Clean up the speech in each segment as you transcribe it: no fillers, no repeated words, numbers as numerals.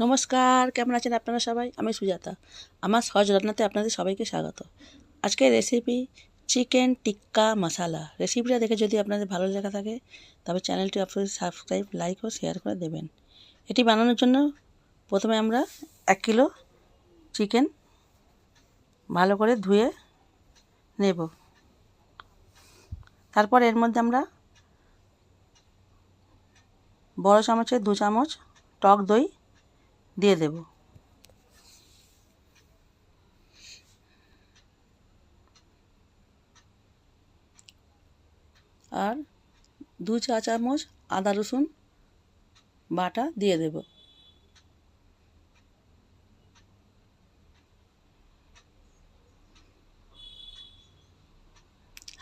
নমস্কার, কেমন আছেন আপনারা সবাই? আমি সুজাতা। আমার সহজ রান্নাতে আপনাদের সবাইকে স্বাগত। আজকের রেসিপি চিকেন টিক্কা মশালা। রেসিপিটা দেখে যদি আপনাদের ভালো লেগে থাকে তবে চ্যানেলটি অবশ্যই সাবস্ক্রাইব, লাইক ও শেয়ার করে দেবেন। এটি বানানোর জন্য প্রথমে আমরা 1 কিলো চিকেন ভালো করে ধুয়ে নেব। তারপর এর মধ্যে আমরা বড় চামচে 2 চামচ টক দই দিয়ে দেব। আর 2 চা চামচ আদা রসুন বাটা দিয়ে দেব।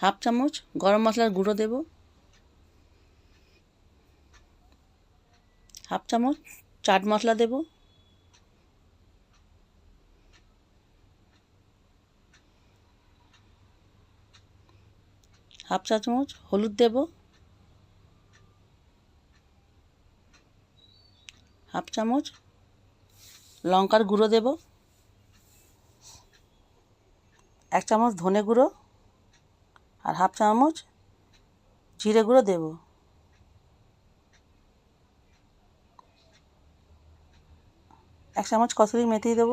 হাফ চামচ গরম মশলার গুঁড়ো দেব। হাফ চামচ চাট মশলা দেব। হাফ চা চামচ হলুদ দেব। হাফ চামচ লঙ্কার গুঁড়ো দেব। 1 চামচ ধনে গুঁড়ো আর হাফ চামচ জিরে গুঁড়ো দেব। এক চামচ কসুরি মেথি দেব।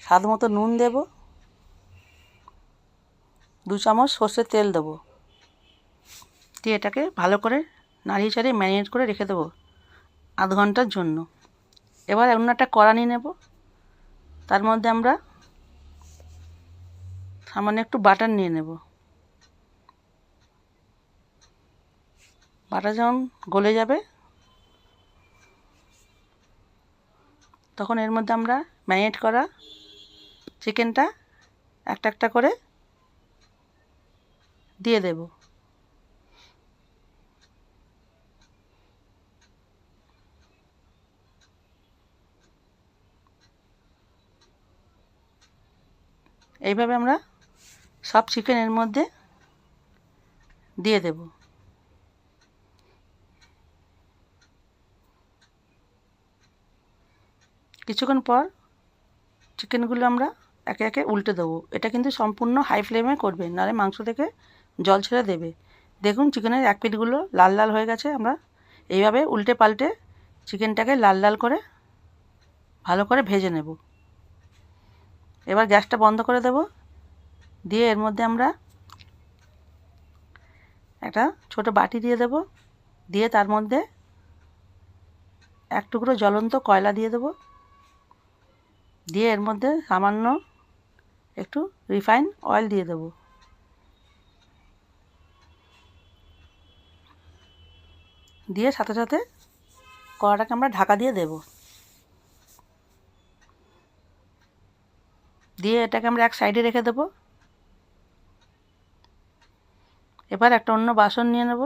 স্বাদ মতো নুন দেব। 2 চামচ সর্ষের তেল দেব। দিয়ে এটাকে ভালো করে নাড়িয়ে চাড়িয়ে ম্যারিনেট করে রেখে দেবো আধ ঘন্টার জন্য। এবার অন্য একটা কড়া নিয়ে নেব। তার মধ্যে আমরা সামান্য একটু বাটার নিয়ে নেব। বাটার যখন গলে যাবে তখন এর মধ্যে আমরা ম্যারিনেট করা চিকেনটা একটা একটা করে দিয়ে দেব। এইভাবে আমরা সব চিকেন এর মধ্যে দিয়ে দেব। কিছুক্ষণ পর চিকেনগুলো আমরা একে একে উল্টে দেবো। এটা কিন্তু সম্পূর্ণ হাই ফ্লেমে করবে, নাহলে মাংস থেকে জল ছেড়ে দেবে। দেখুন চিকেনের এক পিঠগুলো লাল লাল হয়ে গেছে। আমরা এইভাবে উল্টে পাল্টে চিকেনটাকে লাল লাল করে ভালো করে ভেজে নেব। এবার গ্যাসটা বন্ধ করে দেব। দিয়ে এর মধ্যে আমরা একটা ছোট বাটি দিয়ে দেব। দিয়ে তার মধ্যে এক টুকরো জ্বলন্ত কয়লা দিয়ে দেব। দিয়ে এর মধ্যে সামান্য একটু রিফাইন অয়েল দিয়ে দেব। দিয়ে সাথে সাথে কড়াটাকে আমরা ঢাকা দিয়ে দেব। দিয়ে এটাকে আমরা এক সাইডে রেখে দেব। এবার একটা অন্য বাসন নিয়ে নেব।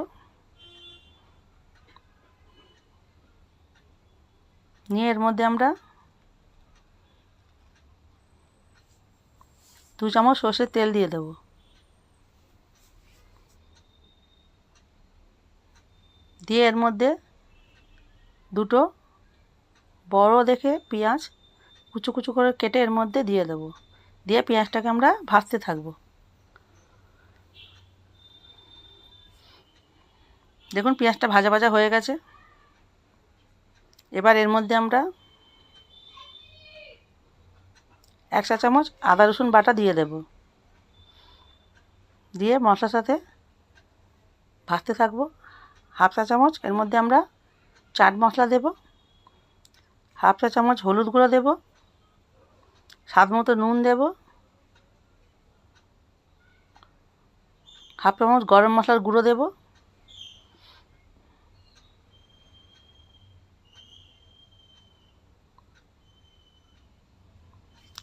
নিয়ে এর মধ্যে আমরা 2 চামচ সর্ষের তেল দিয়ে দেব। দিয়ে এর মধ্যে দুটো বড় দেখে পেঁয়াজ কুচো কুচো করে কেটে এর মধ্যে দিয়ে দেব। দিয়ে পেঁয়াজটাকে আমরা ভাজতে থাকবো। দেখুন পেঁয়াজটা ভাজা ভাজা হয়ে গেছে। এবার এর মধ্যে আমরা 1 চা চামচ আদা রসুন বাটা দিয়ে দেব। দিয়ে মশলার সাথে ভাজতে থাকবো। হাফ চা চামচ এর মধ্যে আমরা চাট মশলা দেব। হাফ চা চামচ হলুদ গুঁড়ো দেব। স্বাদ মতো নুন দেব। হাফ চামচ গরম মশলার গুঁড়ো দেব।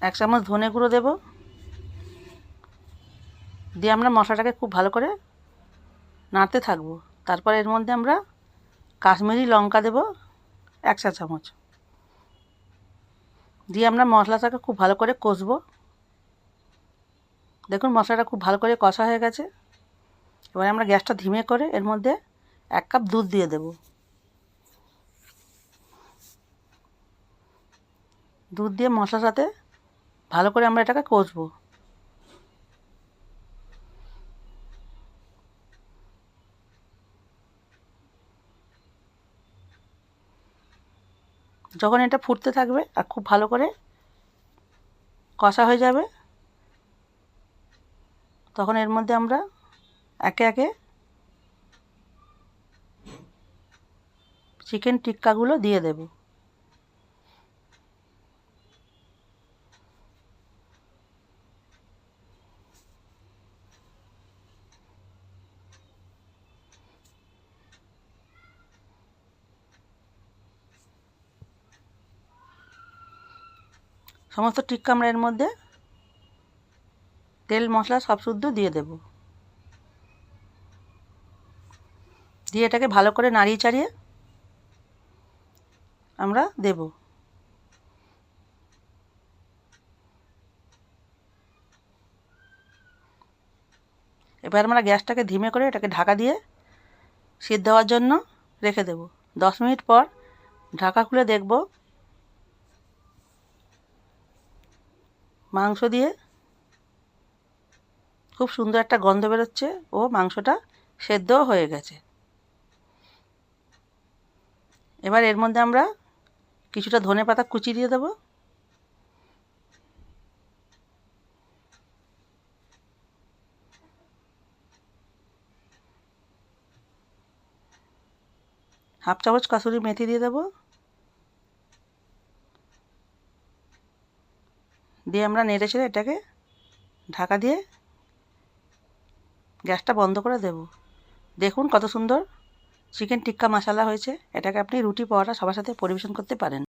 1 চামচ ধনে গুঁড়ো দেব। দিয়ে আমরা মশলাটাকে খুব ভালো করে নাড়তে থাকবো। তারপর এর মধ্যে আমরা কাশ্মীরি লঙ্কা দেব 1 চা চামচ। দিয়ে আমরা মশলাটাকে খুব ভালো করে কষবো। দেখুন মশলাটা খুব ভালো করে কষা হয়ে গেছে। এবার আমরা গ্যাসটা ধিমে করে এর মধ্যে 1 কাপ দুধ দিয়ে দেব। দুধ দিয়ে মশলার সাথে ভালো করে আমরা এটাকে কষবো। যখন এটা ফুটতে থাকবে আর খুব ভালো করে কষা হয়ে যাবে, তখন এর মধ্যে আমরা একে একে চিকেন টিক্কাগুলো দিয়ে দেব। সমস্ত টিক্কা আমরা এর মধ্যে তেল মশলা সব শুদ্ধ দিয়ে দেব। দিয়ে এটাকে ভালো করে নাড়িয়ে চাড়িয়ে আমরা দেব। এবার আমরা গ্যাসটাকে ধিমে করে এটাকে ঢাকা দিয়ে সিদ্ধ হওয়ার জন্য রেখে দেব। 10 মিনিট পর ঢাকা খুলে দেখব মাংস দিয়ে খুব সুন্দর একটা গন্ধ বেরোচ্ছে ও মাংসটা সেদ্ধও হয়ে গেছে। এবার এর মধ্যে আমরা কিছুটা ধনেপাতা কুচি দিয়ে দেব। হাফ চামচ কাসুরি মেথি দিয়ে দেব। দিয়ে আমরা নেড়ে চেড়ে এটাকে ঢাকা দিয়ে গ্যাসটা বন্ধ করে দেব। দেখুন কত সুন্দর চিকেন টিক্কা মশলা হয়েছে। এটাকে আপনি রুটি পরোটা সবার সাথে পরিবেশন করতে পারেন।